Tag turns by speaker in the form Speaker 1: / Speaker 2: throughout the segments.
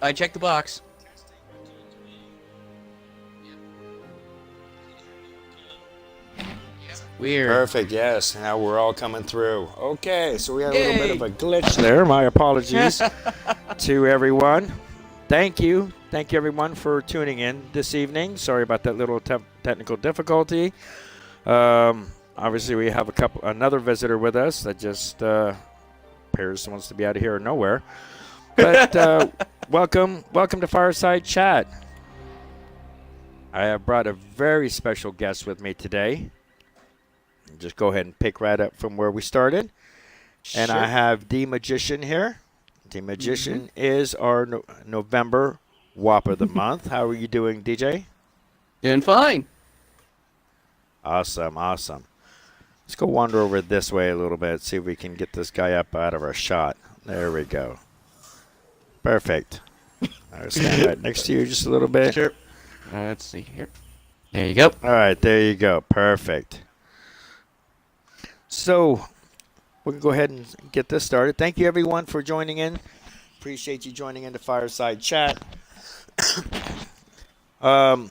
Speaker 1: I checked the box. Weird.
Speaker 2: Perfect, yes. Now we're all coming through. Okay, so we had a little bit of
Speaker 1: Yay.
Speaker 2: a glitch there. My apologies to everyone. Thank you. Thank you, everyone, for tuning in this evening. Sorry about that little technical difficulty. Obviously, we have another visitor with us that just appears wants to be out of here or nowhere. But welcome to Fireside Chat. I have brought a very special guest with me today. Just go ahead and pick right up from where we started.
Speaker 1: Sure.
Speaker 2: And I have Dmajican here. Dmajican is our November WoPer of the month. How are you doing, DJ?
Speaker 1: Doing fine.
Speaker 2: Awesome. Let's go wander over this way a little bit, see if we can get this guy up out of our shot. There we go. Perfect. I'll stand right next to you just a little bit.
Speaker 1: Sure. Let's see here. There you go.
Speaker 2: All right, there you go. Perfect. So we can go ahead and get this started. Thank you, everyone, for joining in. Appreciate you joining in the Fireside Chat. We're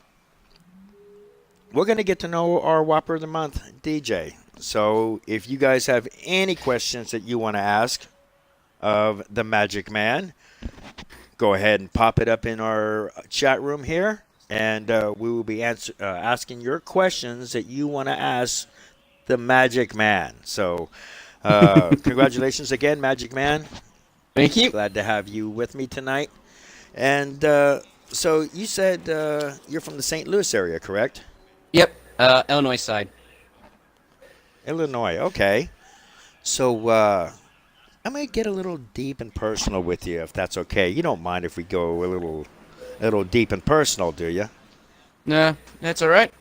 Speaker 2: going to get to know our WoPer of the Month, DJ. So if you guys have any questions that you want to ask of the Magic Man, go ahead and pop it up in our chat room here, and we will be asking your questions that you want to ask the Magic Man. So congratulations again, Magic Man.
Speaker 1: Thank you.
Speaker 2: Glad to have you with me tonight. And so you said you're from the St. Louis area, correct?
Speaker 1: Yep. Illinois side.
Speaker 2: Illinois, okay. So I'm going to get a little deep and personal with you, if that's okay. You don't mind if we go a little deep and personal, do you?
Speaker 1: Nah, that's all right.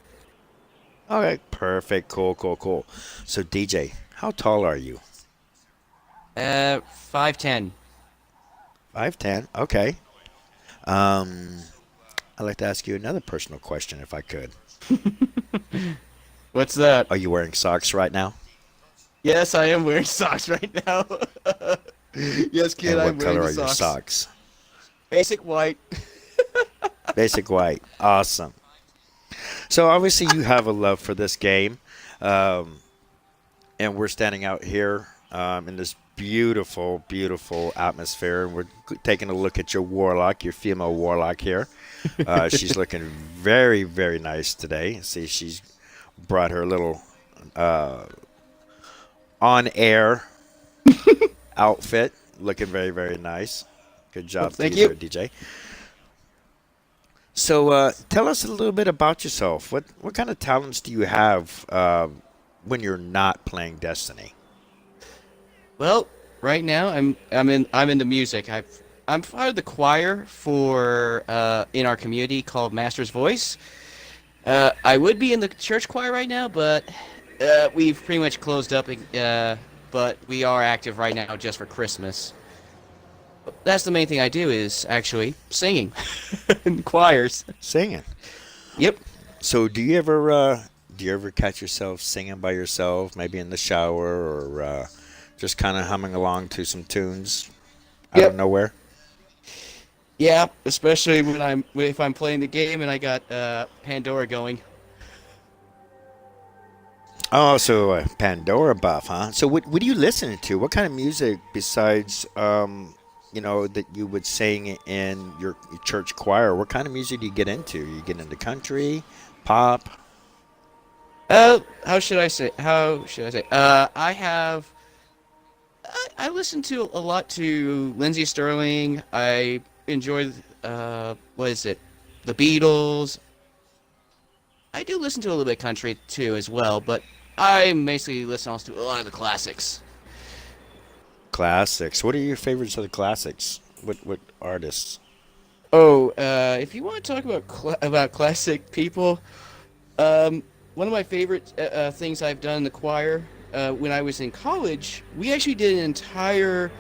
Speaker 2: All right, perfect, cool. So DJ, how tall are you?
Speaker 1: 5'10".
Speaker 2: 5'10", okay. I'd like to ask you another personal question, if I could.
Speaker 1: What's that?
Speaker 2: Are you wearing socks right now?
Speaker 1: Yes, I am wearing socks right now. Yes, kid,
Speaker 2: And
Speaker 1: I'm
Speaker 2: what
Speaker 1: wearing
Speaker 2: color
Speaker 1: the
Speaker 2: are your socks?
Speaker 1: Basic white.
Speaker 2: Basic white. Awesome. So obviously you have a love for this game, and we're standing out here in this beautiful atmosphere, and we're taking a look at your warlock, your female warlock here. She's looking very, very nice today. See, she's brought her little on-air outfit, looking very, very nice. Good job,
Speaker 1: Thank you,
Speaker 2: DJ. So tell us a little bit about yourself. What kind of talents do you have when you're not playing Destiny?
Speaker 1: Well, right now I'm into music. I'm part of the choir for in our community called Master's Voice. I would be in the church choir right now, but we've pretty much closed up. But we are active right now just for Christmas. That's the main thing I do is actually singing in choirs.
Speaker 2: Singing.
Speaker 1: Yep.
Speaker 2: So do you ever catch yourself singing by yourself, maybe in the shower, or just kind of humming along to some tunes out of nowhere?
Speaker 1: Yeah, especially if I'm playing the game and I got Pandora going.
Speaker 2: Oh, so a Pandora buff, huh? So what are you listening to? What kind of music besides that you would sing in your church choir? What kind of music do you get into? You get into country, pop?
Speaker 1: How should I say? I listen to a lot to Lindsey Sterling. I enjoy the Beatles. I do listen to a little bit of country too as well, but I basically listen also to a lot of the classics.
Speaker 2: Classics. What are your favorites of the classics? What artists?
Speaker 1: Oh, if you want to talk about classic people, one of my favorite things I've done in the choir when I was in college, we actually did an entire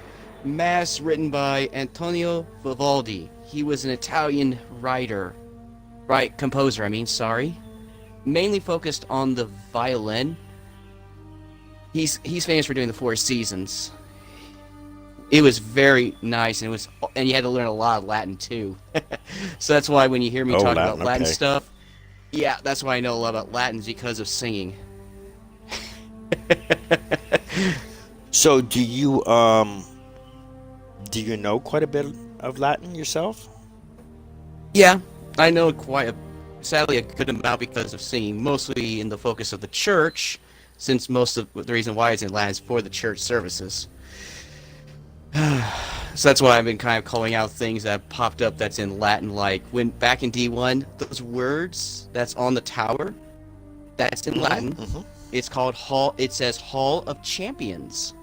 Speaker 1: mass written by Antonio Vivaldi. He was an Italian composer. Mainly focused on the violin. He's famous for doing the Four Seasons. It was very nice, and you had to learn a lot of Latin too. So that's why when you hear me
Speaker 2: Oh,
Speaker 1: talk about
Speaker 2: Latin.
Speaker 1: Latin
Speaker 2: Okay.
Speaker 1: stuff, yeah, that's why I know a lot about Latin because of singing.
Speaker 2: So do you know quite a bit of Latin yourself?
Speaker 1: Yeah, I know sadly a good amount because of singing, mostly in the focus of the church, since most of the reason why it's in Latin is for the church services. So that's why I've been kind of calling out things that have popped up that's in Latin, like when back in D1, those words that's on the tower, that's in
Speaker 2: Hmm.
Speaker 1: Latin.
Speaker 2: Hmm.
Speaker 1: It's called Hall. It says Hall of Champions.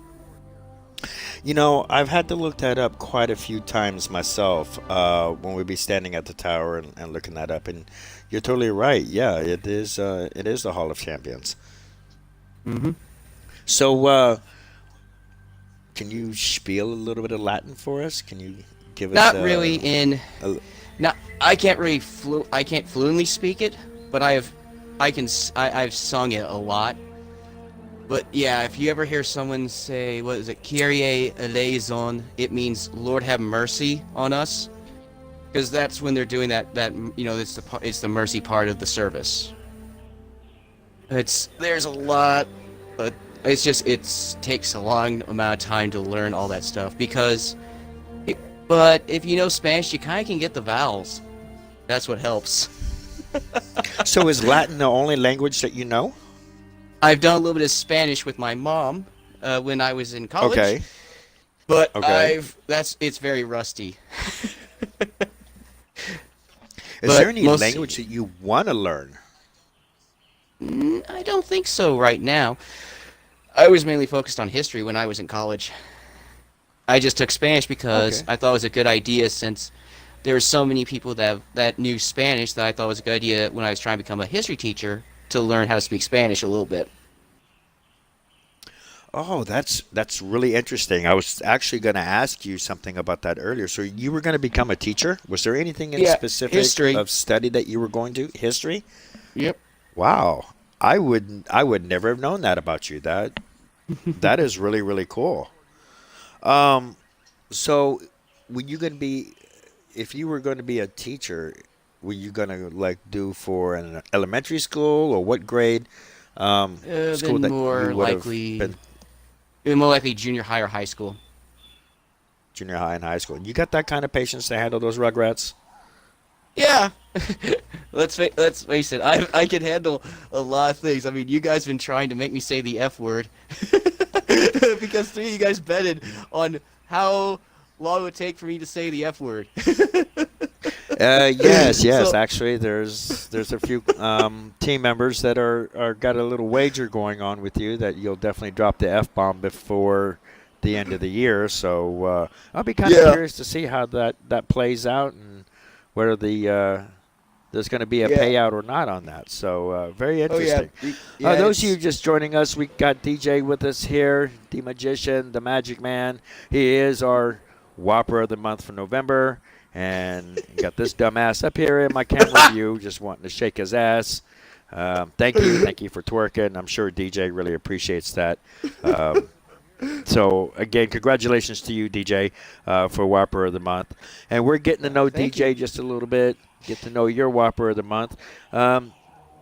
Speaker 2: I've had to look that up quite a few times myself when we'd be standing at the tower and looking that up. And you're totally right. Yeah, it is. It is the Hall of Champions.
Speaker 1: Mm-hmm.
Speaker 2: So, can you spiel a little bit of Latin for us? Can you give us
Speaker 1: Not really in.
Speaker 2: a
Speaker 1: Not. I can't really I can't fluently speak it, but I've sung it a lot. But yeah, if you ever hear someone say, what is it, Kyrie eleison, it means Lord have mercy on us, because that's when they're doing it's the mercy part of the service. There's a lot, but it takes a long amount of time to learn all that stuff but if you know Spanish, you kind of can get the vowels. That's what helps.
Speaker 2: So, is Latin the only language that you know?
Speaker 1: I've done a little bit of Spanish with my mom when I was in college,
Speaker 2: Okay.
Speaker 1: but
Speaker 2: Okay.
Speaker 1: it's very rusty.
Speaker 2: Is there
Speaker 1: But
Speaker 2: any
Speaker 1: most
Speaker 2: language that you want to learn?
Speaker 1: I don't think so right now. I was mainly focused on history when I was in college. I just took Spanish because
Speaker 2: Okay.
Speaker 1: I thought it was a good idea since there were so many people that knew Spanish that I thought it was a good idea when I was trying to become a history teacher to learn how to speak Spanish a little bit.
Speaker 2: Oh, that's really interesting. I was actually going to ask you something about that earlier. So you were going to become a teacher? Was there anything in
Speaker 1: Yeah,
Speaker 2: specific
Speaker 1: history.
Speaker 2: of study that you were going to? History?
Speaker 1: Yep.
Speaker 2: Wow. I would never have known that about you. That is really really cool. Um so were you going to be if you were going to be a teacher, were you going to like do for an elementary school or what grade school
Speaker 1: Then
Speaker 2: that you would have been
Speaker 1: more likely junior high or high school.
Speaker 2: junior high and high school? You got that kind of patience to handle those rugrats?
Speaker 1: Yeah. Let's face it. I can handle a lot of things. I mean, you guys have been trying to make me say the F word because three of you guys betted on how long it would take for me to say the F word.
Speaker 2: Yes, yes.
Speaker 1: So
Speaker 2: Actually, there's a few team members that are got a little wager going on with you that you'll definitely drop the F bomb before the end of the year. So I'll be kind of
Speaker 1: yeah,
Speaker 2: curious to see how that plays out and whether there's going to be a
Speaker 1: yeah.
Speaker 2: payout or not on that. So very
Speaker 1: Oh yeah,
Speaker 2: interesting.
Speaker 1: yeah.
Speaker 2: Those of you
Speaker 1: It's
Speaker 2: just joining us, we got DJ with us here, Dmajican, the Magic Man. He is our WoPer of the month for November. And you got this dumbass up here in my camera view just wanting to shake his ass. Thank you for twerking. I'm sure DJ really appreciates that. Um, so, again, congratulations to you, DJ, for WoPer of the month. And we're getting to know
Speaker 1: thank you.
Speaker 2: DJ just a little bit, get to know your WoPer of the month.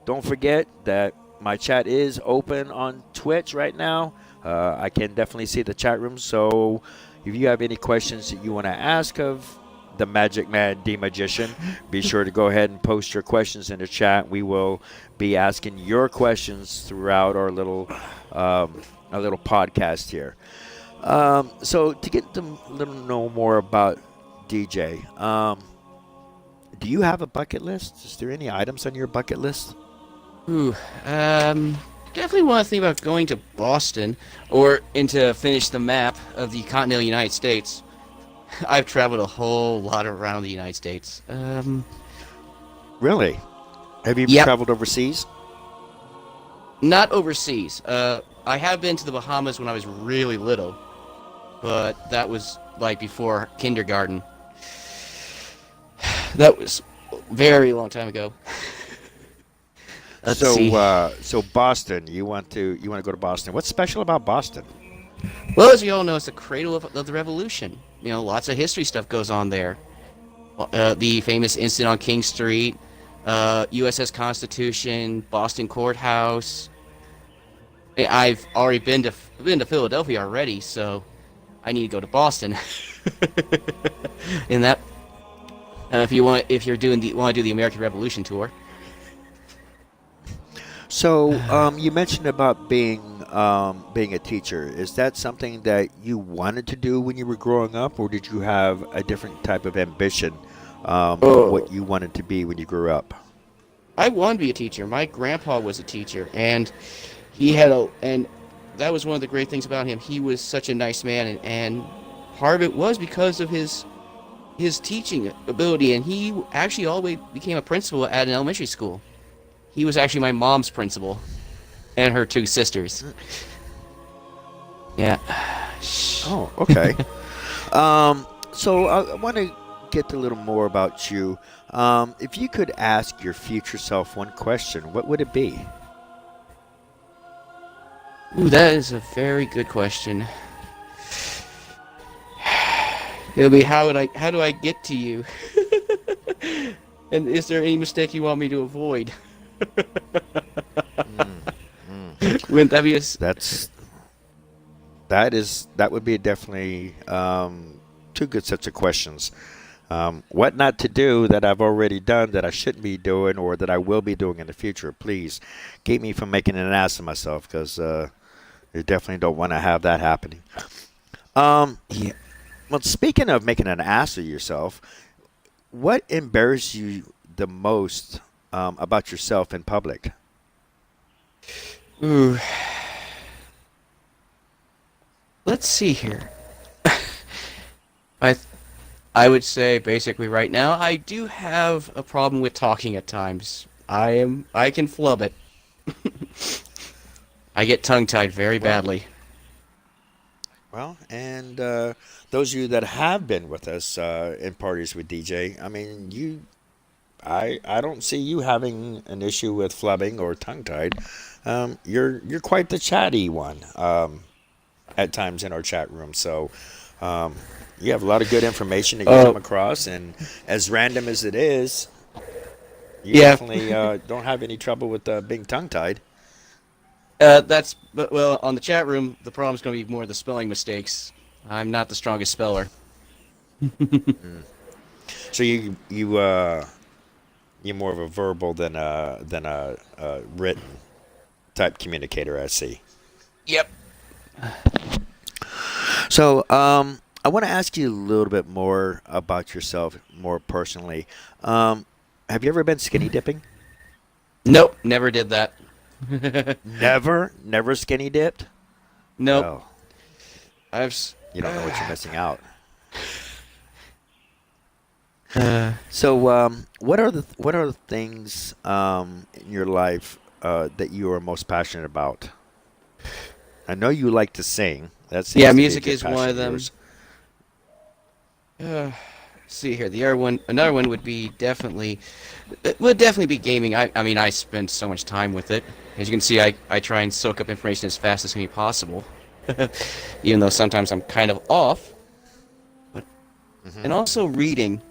Speaker 2: Don't forget that my chat is open on Twitch right now. I can definitely see the chat room. So, if you have any questions that you want to ask of the Magic Man, Dmajican, be sure to go ahead and post your questions in the chat. We will be asking your questions throughout our little podcast here. So to get to little know more about DJ, do you have a bucket list? Is there any items on your bucket list?
Speaker 1: Ooh, definitely want to think about going to Boston or into finish the map of the continental United States. I've traveled a whole lot around the United States.
Speaker 2: Really? Have you
Speaker 1: Yep,
Speaker 2: traveled overseas?
Speaker 1: not overseas. I have been to the Bahamas when I was really little, but that was like before kindergarten. That was a very long time ago. Let's
Speaker 2: So,
Speaker 1: see.
Speaker 2: so Boston, you want to go to Boston? What's special about Boston?
Speaker 1: Well, as you all know, it's the cradle of the revolution. You know, lots of history stuff goes on there. The famous incident on King Street, USS Constitution, Boston Courthouse. I've already been to Philadelphia already, so I need to go to Boston. In that, if you're doing want to do the American Revolution tour.
Speaker 2: So you mentioned about being a teacher. Is that something that you wanted to do when you were growing up, or did you have a different type of ambition of
Speaker 1: Oh,
Speaker 2: what you wanted to be when you grew up?
Speaker 1: I wanted to be a teacher. My grandpa was a teacher, and he had a and that was one of the great things about him. He was such a nice man, and part of it was because of his teaching ability, and he actually always became a principal at an elementary school. He was actually my mom's principal and her two sisters. Yeah.
Speaker 2: Oh, okay. So I want to get a little more about you. If you could ask your future self one question, what would it be?
Speaker 1: Ooh, that is a very good question. It'll be how do I get to you? And is there any mistake you want me to avoid?
Speaker 2: Mm, mm.
Speaker 1: Wouldn't that be
Speaker 2: That's that would be definitely two good sets of questions. What not to do that I've already done that I shouldn't be doing or that I will be doing in the future. Please keep me from making an ass of myself because you definitely don't want to have that happening. Um,
Speaker 1: Yeah.
Speaker 2: well, speaking of making an ass of yourself, what embarrasses you the most about yourself in public?
Speaker 1: Ooh. Let's see here. I I would say basically right now I do have a problem with talking at times. I can flub it. I get tongue tied very
Speaker 2: Well,
Speaker 1: badly.
Speaker 2: Well, and those of you that have been with us in parties with DJ, I mean, I don't see you having an issue with flubbing or tongue tied. You're quite the chatty one at times in our chat room. So um, you have a lot of good information that you come
Speaker 1: Oh,
Speaker 2: across, and as random as it is, you
Speaker 1: yeah.
Speaker 2: definitely don't have any trouble with being tongue tied.
Speaker 1: That's but well on the chat room. The problem's going to be more the spelling mistakes. I'm not the strongest speller.
Speaker 2: Mm. So you're more of a verbal than a written type communicator, I see.
Speaker 1: Yep.
Speaker 2: So, I want to ask you a little bit more about yourself, more personally. Have you ever been skinny dipping?
Speaker 1: Nope. Never did that.
Speaker 2: Never skinny dipped?
Speaker 1: Nope.
Speaker 2: Well,
Speaker 1: I've. s-
Speaker 2: you don't know what you're missing out.
Speaker 1: Uh,
Speaker 2: So, what are the things in your life that you are most passionate about? I know you like to sing. That
Speaker 1: yeah,
Speaker 2: seems to be a
Speaker 1: music
Speaker 2: good
Speaker 1: is one
Speaker 2: passion
Speaker 1: of
Speaker 2: of
Speaker 1: them.
Speaker 2: yours.
Speaker 1: Uh, see here, the other one, another one would be definitely, it would definitely be gaming. I mean, I spend so much time with it. As you can see, I try and soak up information as fast as can be possible, even though sometimes I'm kind of off. But
Speaker 2: Hmm.
Speaker 1: and also reading.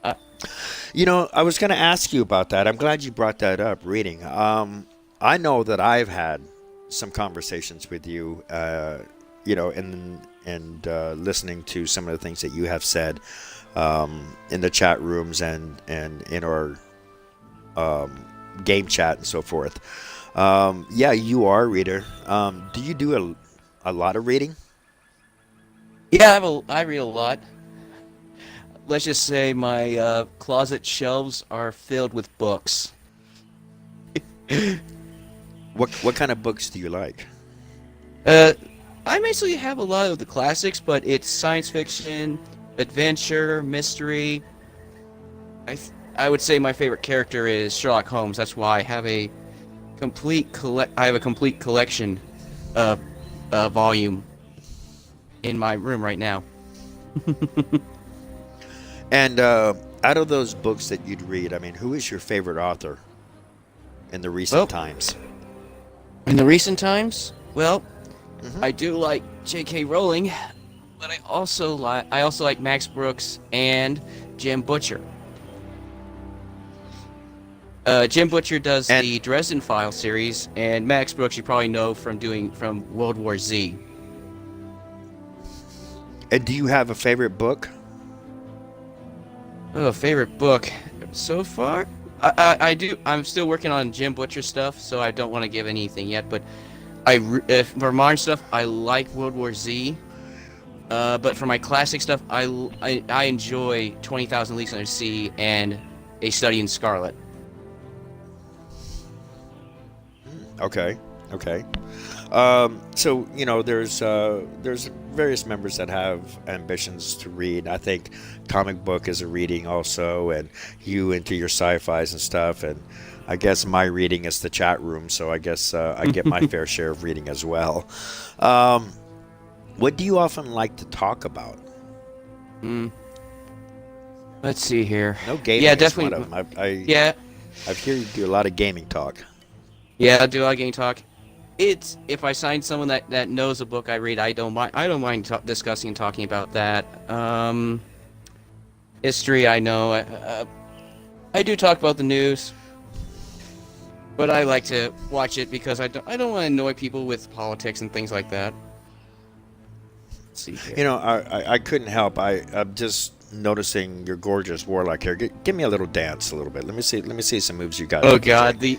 Speaker 1: Uh,
Speaker 2: You know, I was going to ask you about that. I'm glad you brought that up, reading. I know that I've had some conversations with you, and listening to some of the things that you have said in the chat rooms and in our game chat and so forth. Yeah, you are a reader. Do you do a lot of reading?
Speaker 1: yeah, I read a lot. Let's just say my closet shelves are filled with books.
Speaker 2: What kind of books do you like?
Speaker 1: Uh, I basically have a lot of the classics, but it's science fiction, adventure, mystery. I would say my favorite character is Sherlock Holmes. That's why I have a complete collection of volume in my room right now.
Speaker 2: And out of those books that you'd read, I mean, who is your favorite author in the recent
Speaker 1: Well,
Speaker 2: times?
Speaker 1: in the recent times, well,
Speaker 2: Hmm.
Speaker 1: I do like J.K. Rowling, but I also like Max Brooks and Jim Butcher. Jim Butcher does
Speaker 2: And
Speaker 1: the Dresden Files series, and Max Brooks you probably know from World War Z.
Speaker 2: and do you have a favorite book?
Speaker 1: Oh, favorite book so far? I do. I'm still working on Jim Butcher stuff, so I don't want to give anything yet. But if for modern stuff, I like World War Z. But for my classic stuff, I enjoy 20,000 Leagues Under the Sea and A Study in Scarlet.
Speaker 2: Okay. Okay. So there's various members that have ambitions to read. I think comic book is a reading also, and you into your sci-fis and stuff. And I guess my reading is the chat room, so I guess I get my fair share of reading as well. Um, what do you often like to talk about?
Speaker 1: Mm, let's see here.
Speaker 2: No,
Speaker 1: Yeah,
Speaker 2: gaming is one
Speaker 1: definitely.
Speaker 2: of them.
Speaker 1: Yeah,
Speaker 2: I hear you do a lot of gaming talk.
Speaker 1: yeah. I do like game talk. It's if I find someone that knows a book I read, I don't mind. I don't mind discussing and talking about that. History, I know. I do talk about the news, but I like to watch it because I don't want to annoy people with politics and things like that. Let's see here.
Speaker 2: I couldn't help. I'm just noticing your gorgeous warlock here. Give me a little dance, a little bit. Let me see some moves you got.
Speaker 1: Oh
Speaker 2: Okay,
Speaker 1: God, the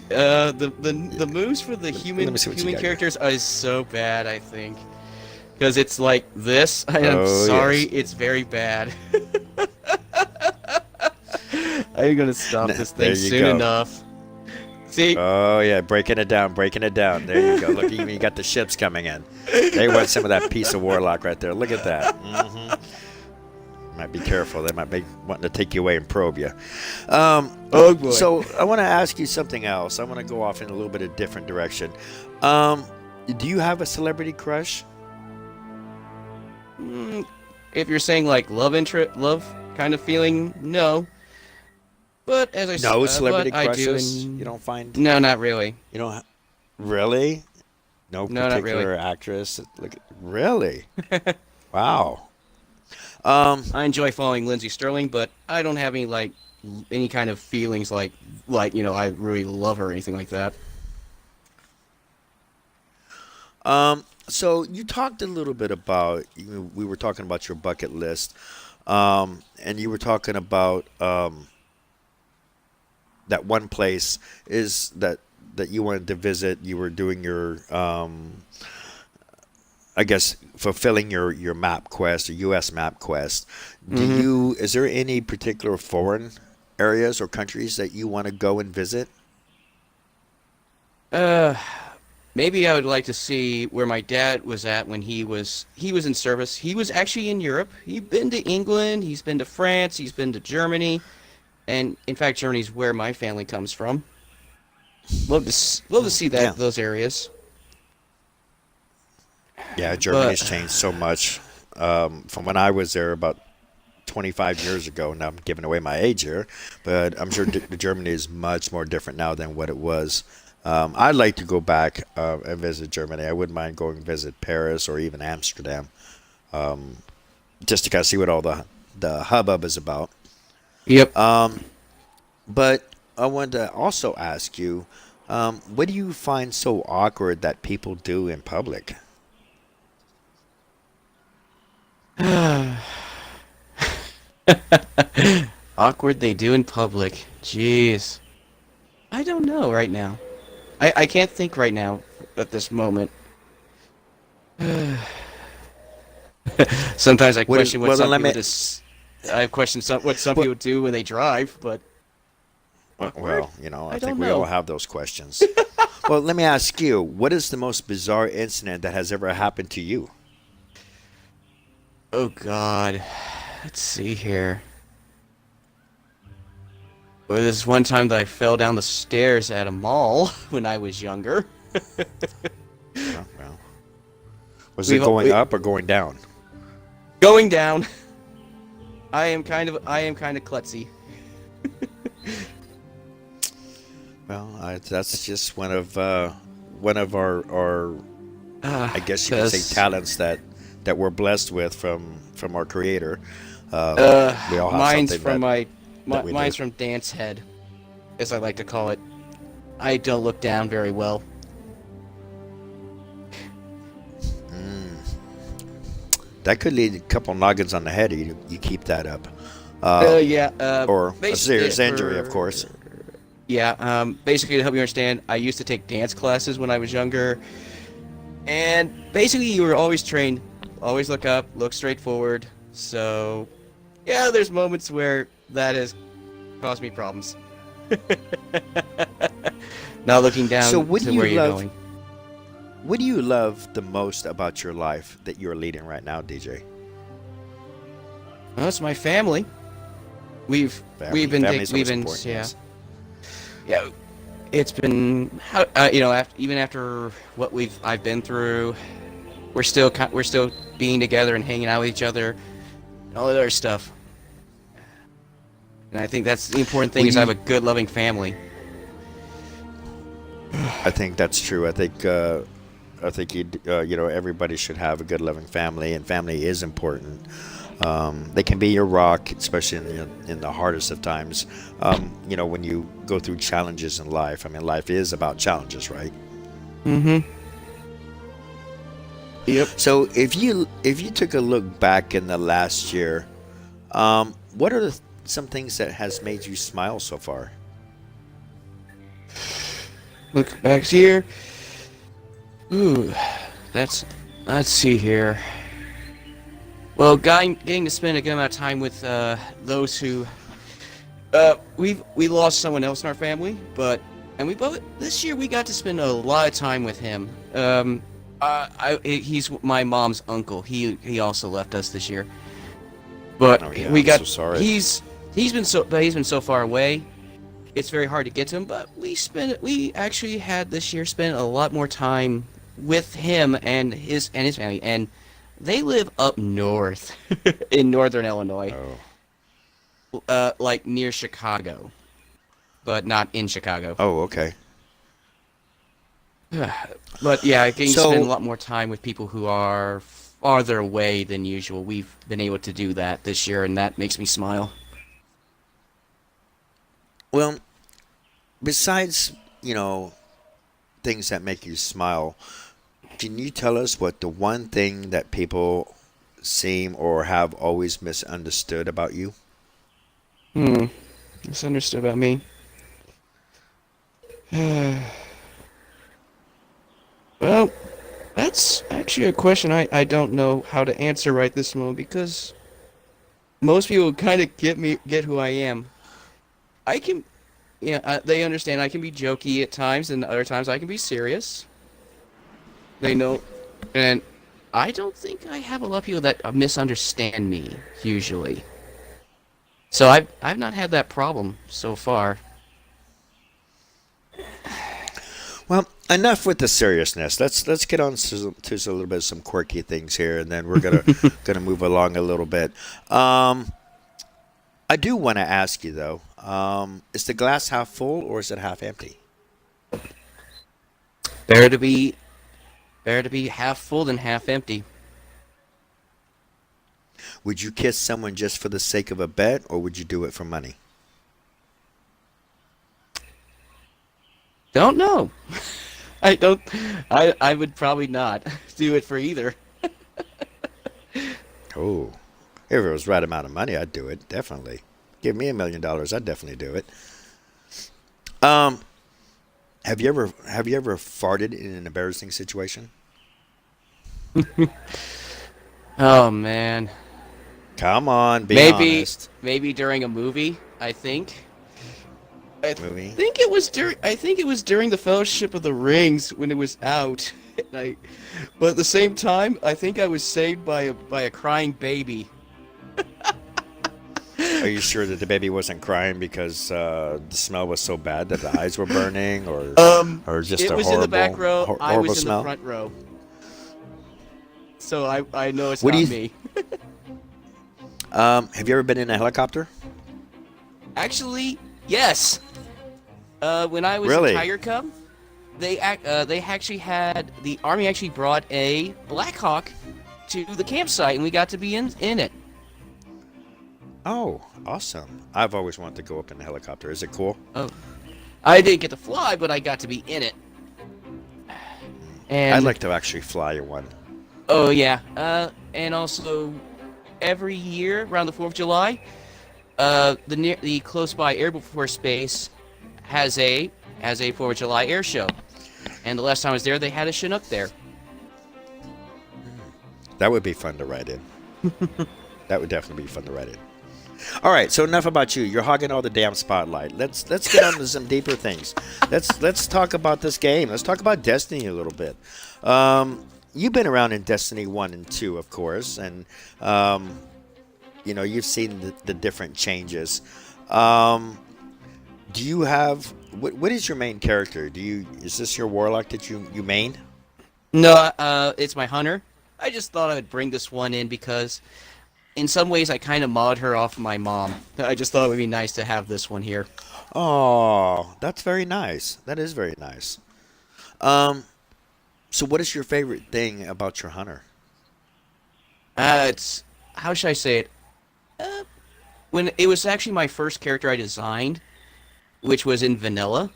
Speaker 1: moves for the
Speaker 2: let me see what you
Speaker 1: human
Speaker 2: got here.
Speaker 1: characters are so bad. I think because it's like this. I'm
Speaker 2: Oh
Speaker 1: sorry,
Speaker 2: yes.
Speaker 1: it's very bad. I'm gonna stop this
Speaker 2: There
Speaker 1: thing
Speaker 2: you
Speaker 1: soon
Speaker 2: go.
Speaker 1: enough. See?
Speaker 2: Oh yeah, breaking it down, breaking it down. There you go. Look, even you got the ships coming in. They want some of that piece of warlock right there. Look at that. Might be careful. They might be wanting to take you away and probe you.
Speaker 1: Oh boy.
Speaker 2: So I want to ask you something else. I want to go off in a little bit of different direction. Um, do you have a celebrity crush?
Speaker 1: Mm, if you're saying like love kind of feeling, no. But
Speaker 2: No celebrity
Speaker 1: but I do,
Speaker 2: crushes. You
Speaker 1: and
Speaker 2: don't find.
Speaker 1: no, not really.
Speaker 2: You don't really. No
Speaker 1: No, not really.
Speaker 2: particular actress. Look, really? Wow. Um,
Speaker 1: I enjoy following Lindsay Sterling, but I don't have any kind of feelings I really love her or anything like that.
Speaker 2: so you talked a little bit about. We were talking about your bucket list, and you were talking about that one place is that you wanted to visit. You were doing your I guess fulfilling your map quest or U.S. map quest.
Speaker 1: Hmm.
Speaker 2: Is there any particular foreign areas or countries that you want to go and visit?
Speaker 1: Uh, Maybe I would like to see where my dad was at when he was in service. He was actually in Europe. He'd been to England. He's been to France. He's been to Germany, and in fact, Germany's where my family comes from. Love to see
Speaker 2: Yeah,
Speaker 1: those areas.
Speaker 2: yeah.
Speaker 1: But
Speaker 2: Germany's changed so much from when I was there about 25 years ago. Now I'm giving away my age here, but I'm sure Germany is much more different now than what it was. I'd like to go back and visit Germany. I wouldn't mind going visit Paris or even Amsterdam, just to kind of see what all the hubbub is about.
Speaker 1: yep.
Speaker 2: But I wanted to also ask you, what do you find so awkward that people do in public?
Speaker 1: Awkward they do in public. Jeez. I don't know right now. I can't think right now at this moment. Sometimes I
Speaker 2: What is?
Speaker 1: question what
Speaker 2: Well, then
Speaker 1: some
Speaker 2: let
Speaker 1: people
Speaker 2: me.
Speaker 1: just. I question what some
Speaker 2: What?
Speaker 1: people do when they drive, but awkward?
Speaker 2: Well, I
Speaker 1: I
Speaker 2: think
Speaker 1: don't
Speaker 2: we all
Speaker 1: know.
Speaker 2: have those questions. Well, let me ask you, what is the most bizarre incident that has ever happened to you?
Speaker 1: Oh God. Let's see here. Well, this one time that I fell down the stairs at a mall when I was younger.
Speaker 2: Well, was it
Speaker 1: We've
Speaker 2: going
Speaker 1: we,
Speaker 2: up or going down?
Speaker 1: Going down. I am kind of klutzy.
Speaker 2: Well, that's just one of our I guess you could say
Speaker 1: Because
Speaker 2: talents that we're blessed with from our Creator. We all have
Speaker 1: mine's
Speaker 2: something
Speaker 1: from
Speaker 2: that we do.
Speaker 1: mine's from dance head, as I like to call it. I don't look down very well.
Speaker 2: That could lead a couple noggins on the head. You keep that up, uh,
Speaker 1: Yeah.
Speaker 2: or a
Speaker 1: Basically,
Speaker 2: serious injury, of course.
Speaker 1: yeah. Basically, to help you understand, I used to take dance classes when I was younger, and basically, you were always trained, always look up, look straight forward. So, yeah, there's moments where that has caused me problems. Not looking
Speaker 2: So,
Speaker 1: down
Speaker 2: what do
Speaker 1: to
Speaker 2: you
Speaker 1: where you're
Speaker 2: love?
Speaker 1: going.
Speaker 2: What do you love the most about your life that you're leading right now, DJ?
Speaker 1: Well, it's my family. We've
Speaker 2: Family.
Speaker 1: we've been
Speaker 2: Family's
Speaker 1: we've
Speaker 2: always
Speaker 1: been
Speaker 2: important.
Speaker 1: yeah
Speaker 2: Yes.
Speaker 1: yeah. It's been even after what I've been through, we're still being together and hanging out with each other, and all that other stuff. And I think that's the important thing
Speaker 2: Well,
Speaker 1: is I have a good, loving family.
Speaker 2: I think that's true. I think everybody should have a good, loving family, and family is important. They can be your rock, especially in the hardest of times. When you go through challenges in life. I mean, life is about challenges, right?
Speaker 1: Mm-hmm. Yep.
Speaker 2: So if you took a look back in the last year, what are some things that has made you smile so far?
Speaker 1: Look back here. Ooh, let's see here. Well, getting to spend a good amount of time with those who we lost someone else in our family, and we both this year we got to spend a lot of time with him. He's my mom's uncle. He also left us this year, but
Speaker 2: Oh yeah,
Speaker 1: we
Speaker 2: I'm
Speaker 1: got
Speaker 2: so sorry.
Speaker 1: he's been so far away. It's very hard to get to him, but we actually had this year spent a lot more time with him and his family, and they live up north in northern Illinois,
Speaker 2: Oh.
Speaker 1: like near Chicago, but not in Chicago.
Speaker 2: Oh, okay.
Speaker 1: But yeah, getting to spend a
Speaker 2: So,
Speaker 1: lot more time with people who are farther away than usual. We've been able to do that this year, and that makes me smile.
Speaker 2: well, besides, things that make you smile, can you tell us what the one thing that people seem or have always misunderstood about you?
Speaker 1: Misunderstood about me. Well, that's actually a question I don't know how to answer right this moment because most people kind of get who I am. I can, yeah, they understand I can be jokey at times, and other times I can be serious. They know, and I don't think I have a lot of people that misunderstand me usually. So I've not had that problem so far.
Speaker 2: Well, enough with the seriousness. Let's get on to a little bit of some quirky things here, and then we're gonna move along a little bit. I do want to ask you though, is the glass half full or is it half empty?
Speaker 1: Better to be better to be half full than half empty.
Speaker 2: Would you kiss someone just for the sake of a bet, or would you do it for money?
Speaker 1: Don't know. I don't. I would probably not do it for either.
Speaker 2: Oh, if it was right amount of money, I'd do it definitely. Give me $1 million, I'd definitely do it. Um, have you ever farted in an embarrassing situation?
Speaker 1: Oh man.
Speaker 2: Come on, be
Speaker 1: Maybe
Speaker 2: honest.
Speaker 1: maybe during a movie. I think.
Speaker 2: Movie.
Speaker 1: I think it was during the Fellowship of the Rings when it was out. And but at the same time, I think I was saved by a crying baby.
Speaker 2: Are you sure that the baby wasn't crying because the smell was so bad that the eyes were burning, or just
Speaker 1: It
Speaker 2: a
Speaker 1: was in the back
Speaker 2: horrible,
Speaker 1: row. I
Speaker 2: horrible
Speaker 1: was in the
Speaker 2: smell?
Speaker 1: front row. So I know it's
Speaker 2: What do
Speaker 1: not
Speaker 2: you?
Speaker 1: me.
Speaker 2: Have you ever been in a helicopter?
Speaker 1: Actually, yes. When I was
Speaker 2: Really?
Speaker 1: in Tiger Cub, they actually had the army actually brought a Black Hawk to the campsite, and we got to be in it.
Speaker 2: Oh, awesome. I've always wanted to go up in a helicopter. Is it cool?
Speaker 1: Oh, I didn't get to fly, but I got to be in it.
Speaker 2: I'd
Speaker 1: And
Speaker 2: like to actually fly one.
Speaker 1: oh yeah, and also every year around the 4th of July, the close by Air Force Base has a 4th of July air show. And the last time I was there, they had a Chinook there.
Speaker 2: That would be fun to ride in. That would definitely be fun to ride in. All right, so enough about you. You're hogging all the damn spotlight. Let's get on to some deeper things. Let's talk about this game. Let's talk about Destiny a little bit. You've been around in Destiny 1 and 2, of course, and you've seen the different changes. Do you have what is your main character? Is this your warlock that you main?
Speaker 1: No, it's my hunter. I just thought I would bring this one in because, in some ways, I kind of mod her off my mom. I just thought it would be nice to have this one here.
Speaker 2: Oh, that's very nice. That is very nice. So what is your favorite thing about your hunter?
Speaker 1: It's how should I say it? When it was actually my first character I designed, which was in vanilla.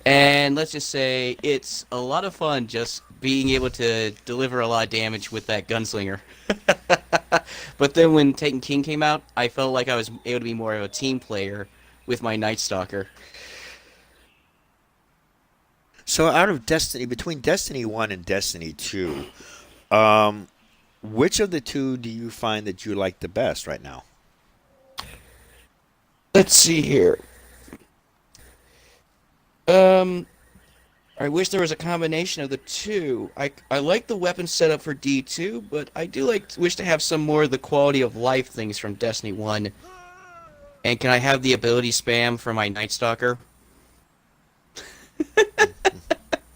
Speaker 1: And let's just say it's a lot of fun just being able to deliver a lot of damage with that gunslinger. But then when Taken King came out, I felt like I was able to be more of a team player with my Night Stalker.
Speaker 2: So out of Destiny, between Destiny 1 and Destiny 2, which of the two do you find that you like the best right now?
Speaker 1: Let's see here. Um, I wish there was a combination of the two. I like the weapon setup for D2, but I do wish to have some more of the quality of life things from Destiny 1. And can I have the ability spam for my Night Stalker?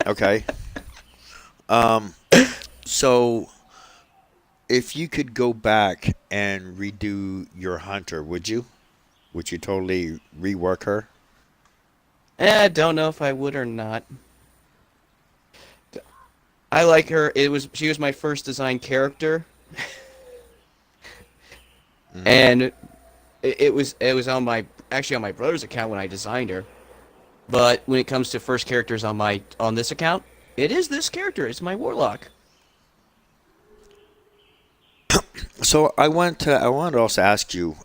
Speaker 2: Okay. So if you could go back and redo your hunter, would you? Would you totally rework her?
Speaker 1: I don't know if I would or not. I like her. She was my first design character,
Speaker 2: Hmm.
Speaker 1: and it was on my brother's account when I designed her. But when it comes to first characters on this account, it is this character. It's my warlock.
Speaker 2: So I want to also ask you,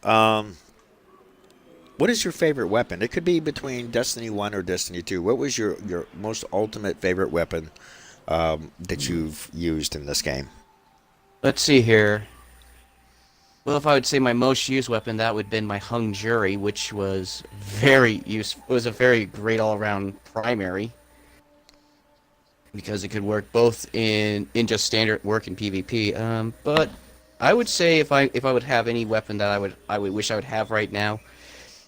Speaker 2: what is your favorite weapon? It could be between Destiny 1 or Destiny 2. What was your most ultimate favorite weapon that you've used in this game?
Speaker 1: Let's see here. Well, if I would say my most used weapon, that would have been my hung jury, which was very useful. It was a very great all-around primary because it could work both in just standard work in PvP. But I would say if I would have any weapon that I would wish I would have right now,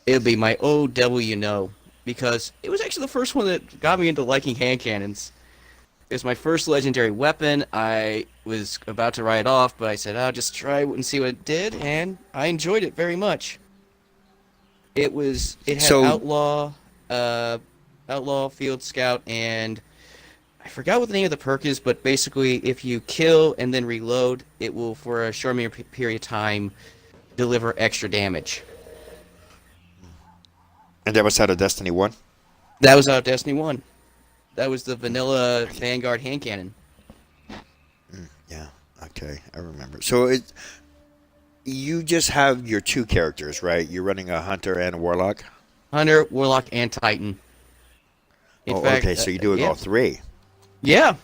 Speaker 1: it would be my OW no, because it was actually the first one that got me into liking hand cannons. It was my first legendary weapon. I was about to write it off, but I said I'll just try it and see what it did, and I enjoyed it very much. It had
Speaker 2: So
Speaker 1: outlaw, field scout, and I forgot what the name of the perk is, but basically if you kill and then reload, it will for a short period of time deliver extra damage.
Speaker 2: and that was out of Destiny 1?
Speaker 1: That was out of Destiny 1. That was the vanilla Vanguard hand cannon.
Speaker 2: Yeah. Okay, I remember. So you just have your two characters, right? You're running a hunter and a warlock.
Speaker 1: Hunter, Warlock, and Titan. In
Speaker 2: Oh,
Speaker 1: fact,
Speaker 2: okay. So you're doing
Speaker 1: yeah.
Speaker 2: all three.
Speaker 1: Yeah.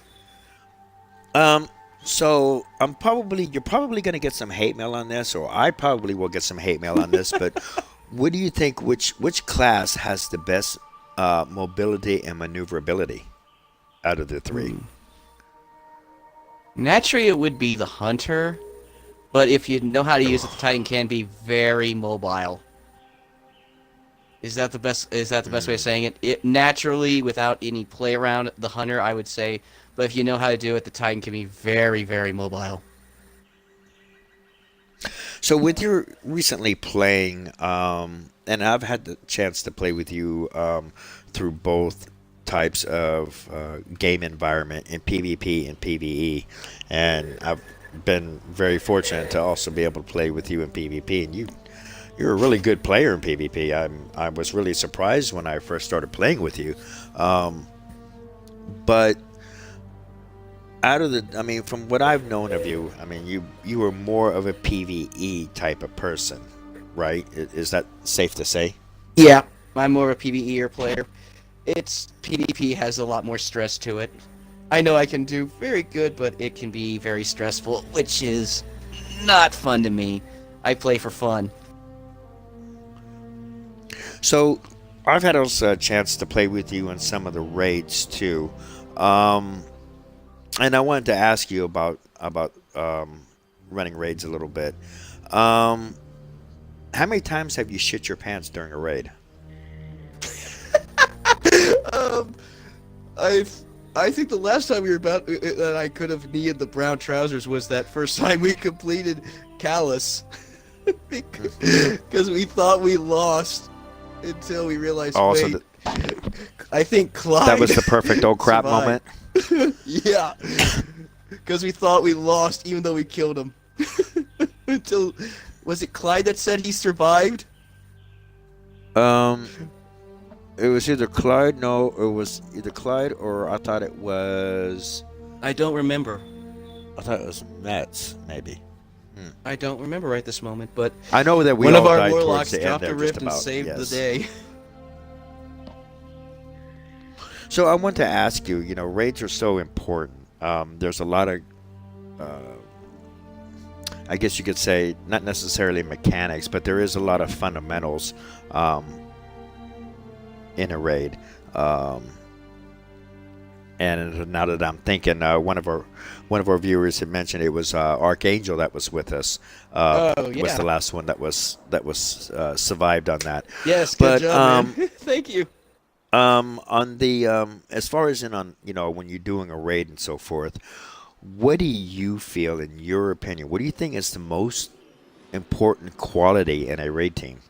Speaker 2: Um. So you're probably going to get some hate mail on this, or I probably will get some hate mail on this. But what do you think? Which class has the best mobility and maneuverability out of the three?
Speaker 1: Naturally, it would be the Hunter, but if you know how to use it, the Titan can be very mobile. Is that the best? Is that the best way of saying it? It naturally, without any play around, the Hunter, I would say. But if you know how to do it, the Titan can be very, very mobile.
Speaker 2: So with your recently playing, and I've had the chance to play with you through both types of game environment in PvP and PvE, and I've been very fortunate to also be able to play with you in PvP, and you're a really good player in PvP. I was really surprised when I first started playing with you, but I mean, from what I've known of you, I mean, you were more of a PvE type of person, right? Is that safe to say?
Speaker 1: Yeah, I'm more of a PvEer player. It's PvP has a lot more stress to it. I know I can do very good, but it can be very stressful, which is not fun to me. I play for fun.
Speaker 2: So, I've had a chance to play with you in some of the raids too, um, and I wanted to ask you about running raids a little bit. Um, how many times have you shit your pants during a raid?
Speaker 1: um, I I think the last time we were about that I could have kneed the brown trousers was that first time we completed Callus, because we thought we lost until we realized.
Speaker 2: Oh,
Speaker 1: wait, I think Clyde.
Speaker 2: that was the perfect old crap moment.
Speaker 1: Yeah, because we thought we lost even though we killed him. Until, was it Clyde that said he survived?
Speaker 2: It was either Clyde. No, it was either Clyde or I thought it was.
Speaker 1: I don't remember.
Speaker 2: I thought it was Mets, maybe.
Speaker 1: I don't remember right this moment, but
Speaker 2: I know that we
Speaker 1: one
Speaker 2: all
Speaker 1: of our
Speaker 2: died towards
Speaker 1: warlocks
Speaker 2: the end
Speaker 1: dropped
Speaker 2: there,
Speaker 1: a
Speaker 2: just
Speaker 1: rift and
Speaker 2: about,
Speaker 1: saved the
Speaker 2: yes.
Speaker 1: day.
Speaker 2: So I want to ask you. You know, raids are so important. There's a lot of, I guess you could say, not necessarily mechanics, but there is a lot of fundamentals in a raid. And now that I'm thinking, one of our viewers had mentioned it was Archangel that was with us.
Speaker 1: Oh,
Speaker 2: Was
Speaker 1: yeah.
Speaker 2: the last one that was survived on that.
Speaker 1: Yes,
Speaker 2: But,
Speaker 1: good job, man. Thank you.
Speaker 2: On the as far as in on when you're doing a raid and so forth, what do you feel, in your opinion? What do you think is the most important quality in a raid team?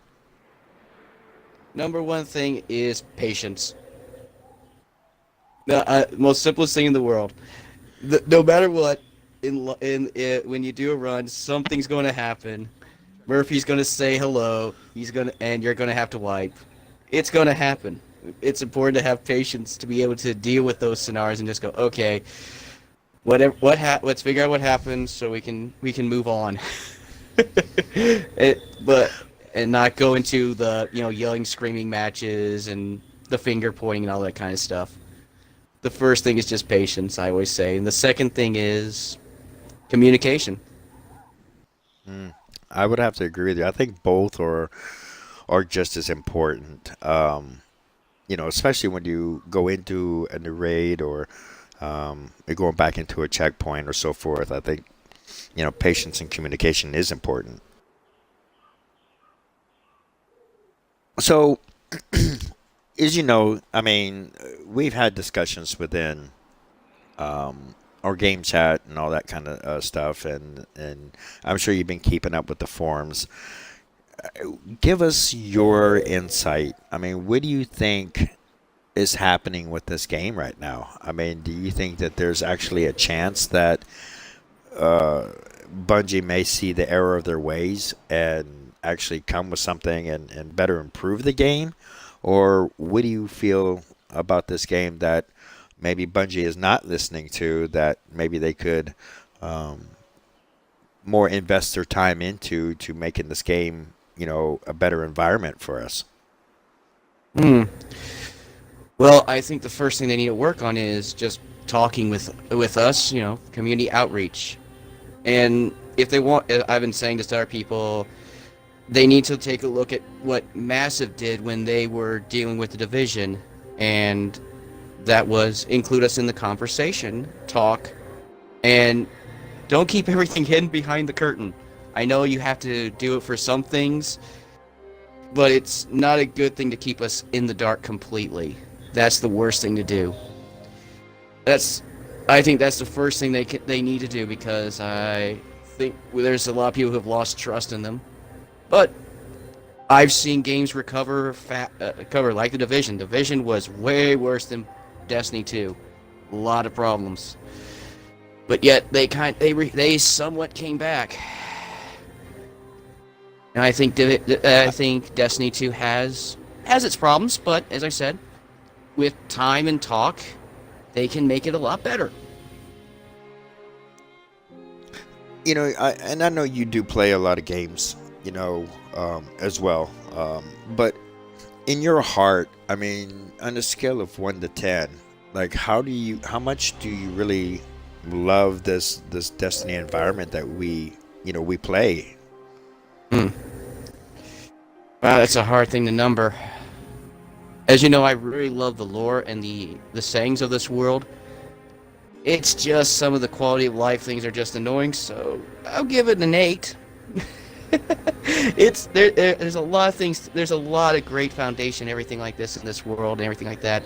Speaker 1: Number one thing is patience. The most simplest thing in the world. No matter what, when you do a run, something's going to happen. Murphy's going to say hello. And you're going to have to wipe. It's going to happen. It's important to have patience to be able to deal with those scenarios and just go, okay, whatever. Let's figure out what happened so we can move on. And not go into the yelling, screaming matches and the finger pointing and all that kind of stuff. The first thing is just patience, I always say, and the second thing is communication.
Speaker 2: I would have to agree with you. I think both are just as important. Especially when you go into a new raid or you're going back into a checkpoint or so forth. I think patience and communication is important. So, as you know, I mean, we've had discussions within our game chat and all that kind of stuff, and I'm sure you've been keeping up with the forums. Give us your insight. I mean, what do you think is happening with this game right now? I mean, do you think that there's actually a chance that Bungie may see the error of their ways and actually come with something and better improve the game? Or what do you feel about this game that maybe Bungie is not listening to, that maybe they could more invest their time into to making this game, a better environment for us?
Speaker 1: Well, I think the first thing they need to work on is just talking with us, community outreach. And if they want, I've been saying this to our people, they need to take a look at what Massive did when they were dealing with the Division, and that was include us in the conversation, talk, and don't keep everything hidden behind the curtain. I know you have to do it for some things, but it's not a good thing to keep us in the dark completely. That's the worst thing to do. I think that's the first thing they need to do, because I think there's a lot of people who have lost trust in them. But I've seen games recover like the Division. Division was way worse than Destiny 2. A lot of problems. But yet they somewhat came back. And I think Destiny 2 has its problems, but as I said, with time and talk, they can make it a lot better.
Speaker 2: I know you do play a lot of games, as well. But in your heart, I mean, on a scale of 1 to 10, like how much do you really love this Destiny environment that we play?
Speaker 1: Hmm. Wow, that's a hard thing to number. As you know, I really love the lore and the sayings of this world. It's just some of the quality of life things are just annoying, so I'll give it an 8. There's a lot of things. There's a lot of great foundation, everything like this in this world, and everything like that.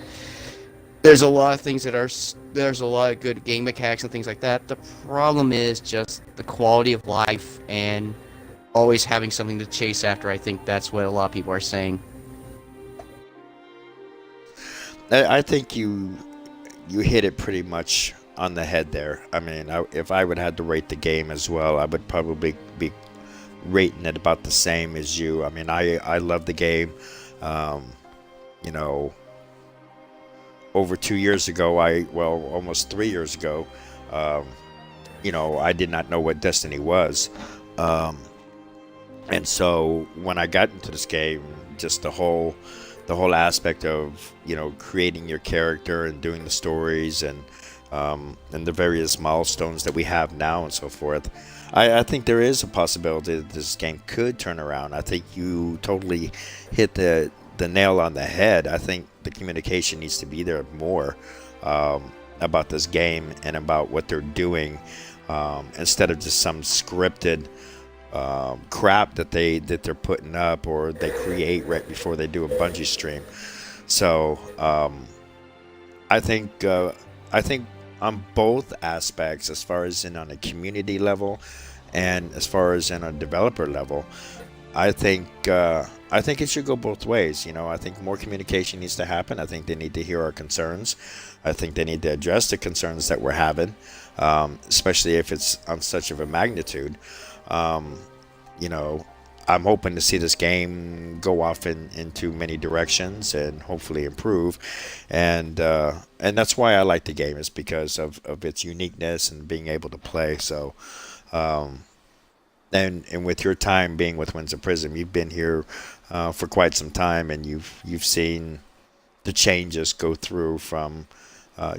Speaker 1: There's a lot of things there's a lot of good game mechanics and things like that. The problem is just the quality of life and always having something to chase after. I think that's what a lot of people are saying.
Speaker 2: I think you hit it pretty much on the head there. I mean, if I would have to rate the game as well, I would probably be rating it about the same as you. I mean, I love the game. Um, you know, over 2 years ago, almost 3 years ago, um, I did not know what Destiny was. Um, and so when I got into this game, just the whole aspect of creating your character and doing the stories and the various milestones that we have now and so forth. I think there is a possibility that this game could turn around. I think you totally hit the nail on the head. I think the communication needs to be there more about this game and about what they're doing, instead of just some scripted crap that they're putting up or they create right before they do a Bungie stream. So I think on both aspects, as far as on a community level and as far as in a developer level, I think it should go both ways. I think more communication needs to happen. I think they need to hear our concerns. I think they need to address the concerns that we're having, especially if it's on such of a magnitude. Um, I'm hoping to see this game go off into many directions and hopefully improve, and that's why I like the game, is because of its uniqueness and being able to play. So, um, and with your time being with Winds of Prism, you've been here for quite some time, and you've seen the changes go through from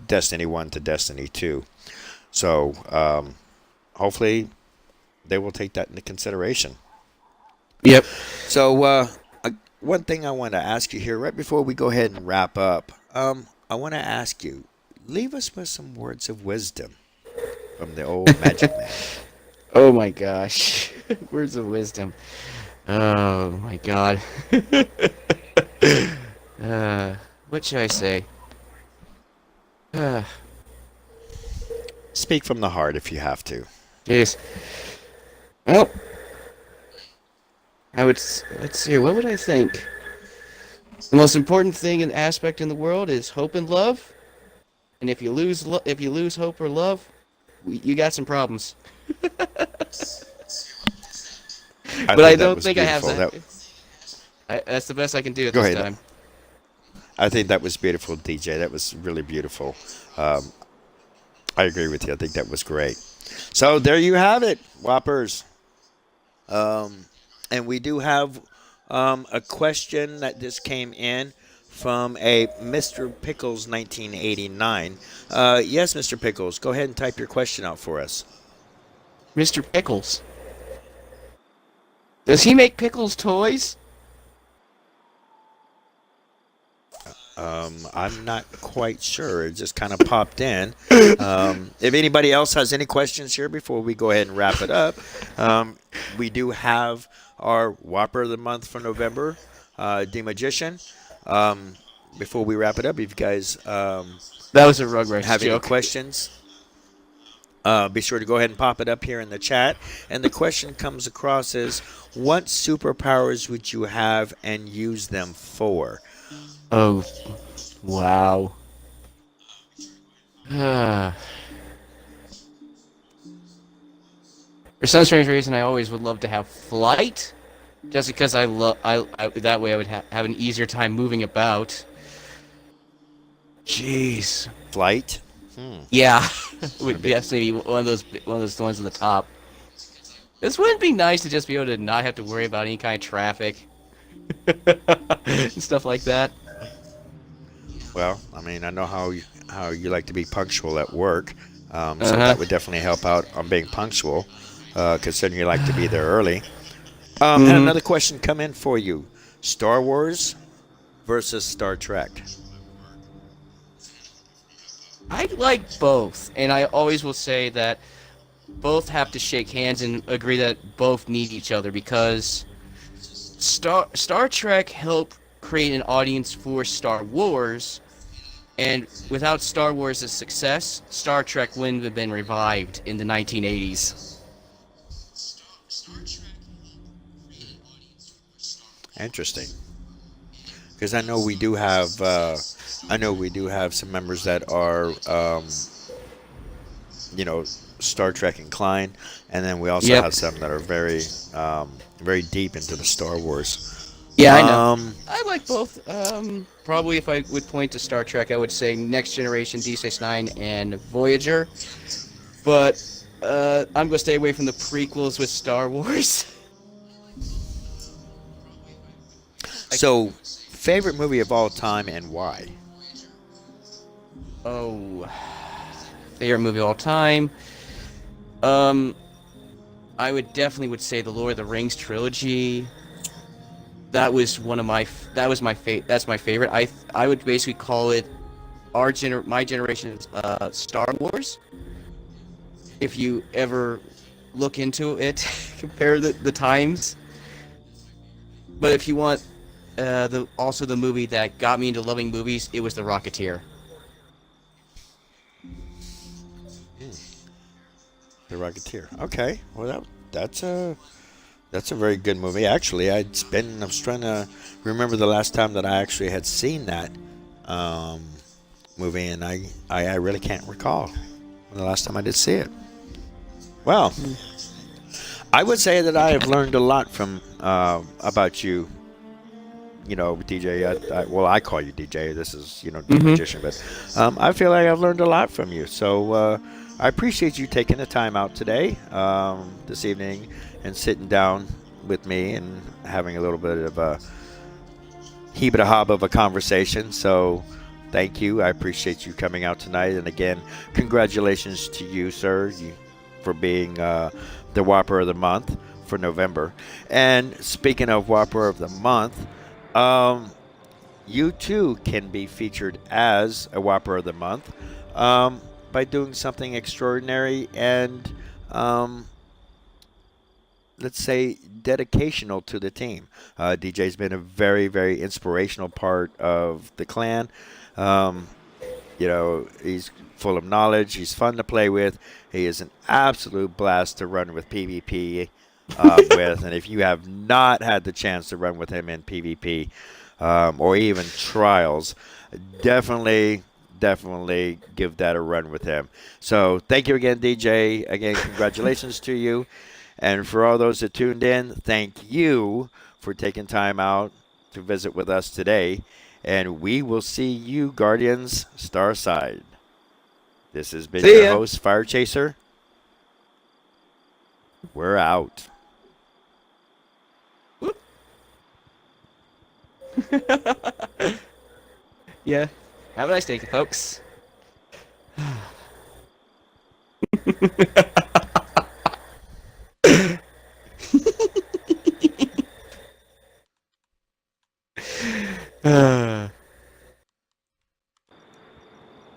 Speaker 2: Destiny 1 to Destiny 2. So hopefully they will take that into consideration.
Speaker 1: Yep.
Speaker 2: So, one thing I want to ask you here, right before we go ahead and wrap up, I want to ask you, leave us with some words of wisdom from the old Magic Man.
Speaker 1: Oh my gosh. Words of wisdom. Oh my god. What should I say? Uh,
Speaker 2: Speak from the heart if you have to.
Speaker 1: Jeez. Well, let's see. What would I think? The most important thing and aspect in the world is hope and love. And if you lose hope or love, you got some problems. But I don't think I have that. That's the best I can do at
Speaker 2: Go
Speaker 1: this
Speaker 2: ahead.
Speaker 1: time.
Speaker 2: I think that was beautiful, DJ. That was really beautiful. I agree with you. I think that was great. So there you have it, Whoppers. And we do have a question that just came in from a Mr. Pickles 1989. Yes, Mr. Pickles, go ahead and type your question out for us.
Speaker 1: Mr. Pickles. Does he make Pickles toys?
Speaker 2: I'm not quite sure. It just kind of popped in. If anybody else has any questions here before we go ahead and wrap it up, we do have our Whopper of the Month for November, Dmajican. Before we wrap it up, if you guys
Speaker 1: That was a Rugrats
Speaker 2: have any
Speaker 1: joke.
Speaker 2: questions, be sure to go ahead and pop it up here in the chat. And the question comes across as, what superpowers would you have and use them for?
Speaker 1: Oh, wow. For some strange reason, I always would love to have flight, just because I that way I would have an easier time moving about. Jeez.
Speaker 2: Flight. Hmm.
Speaker 1: Yeah,
Speaker 2: It's gonna
Speaker 1: would
Speaker 2: be
Speaker 1: definitely be one of those ones on the top. This wouldn't be nice to just be able to not have to worry about any kind of traffic and stuff like that.
Speaker 2: well. I mean, I know how you like to be punctual at work, so
Speaker 1: Uh
Speaker 2: that would definitely help out on being punctual, considering you like to be there
Speaker 1: huh.
Speaker 2: early. And
Speaker 1: hmm
Speaker 2: another question come in for you: Star Wars versus Star Trek.
Speaker 1: I like both, and I always will say that both have to shake hands and agree that both need each other because Star Trek helped create an audience for Star Wars, and without Star Wars' success, Star Trek wouldn't have been revived in the 1980s.
Speaker 2: Interesting, because I know we do have some members that are you know, Star Trek inclined, and then we also
Speaker 1: Yep.
Speaker 2: have some that are very deep into the Star Wars.
Speaker 1: Yeah, I know.
Speaker 2: Um,
Speaker 1: I like both. Probably if I would point to Star Trek, I would say Next Generation, D69, and Voyager. But I'm gonna stay away from the prequels with Star Wars. I,
Speaker 2: so, favorite movie of all time and why?
Speaker 1: oh, favorite movie of all time. Um, I would definitely would say the Lord of the Rings trilogy. That was one of my. That was my That's my favorite. I would basically call it my generation's Star Wars. If you ever look into it, compare the times. But if you want the movie that got me into loving movies, it was The Rocketeer.
Speaker 2: The Rocketeer. Okay, well that's a very good movie. Actually, I was trying to remember the last time that I actually had seen that um, movie, and I really can't recall when the last time I did see it. Well, I would say that I have learned a lot from about you. You know, DJ. Well, I call you DJ. This is
Speaker 1: Mm-hmm.
Speaker 2: Magician, but I feel like I've learned a lot from you. So I appreciate you taking the time out today, this evening, and sitting down with me and having a little bit of a heeb a hob of a conversation. So thank you. I appreciate you coming out tonight. And again, congratulations to you, sir, for being the WoPer of the month for November. And speaking of WoPer of the month, um, you too can be featured as a WoPer of the month by doing something extraordinary and um, let's say dedicational to the team. DJ's been a very, very inspirational part of the clan. Um, he's full of knowledge. He's fun to play with. He is an absolute blast to run with PvP with. And if you have not had the chance to run with him in PvP or even trials, definitely, definitely give that a run with him. So thank you again, DJ. Again, congratulations to you. And for all those that tuned in, thank you for taking time out to visit with us today. And we will see you, Guardians, Starside. This has been
Speaker 1: See
Speaker 2: your
Speaker 1: ya.
Speaker 2: host, Fire Chaser. We're out.
Speaker 1: Yeah. Have a nice day, folks.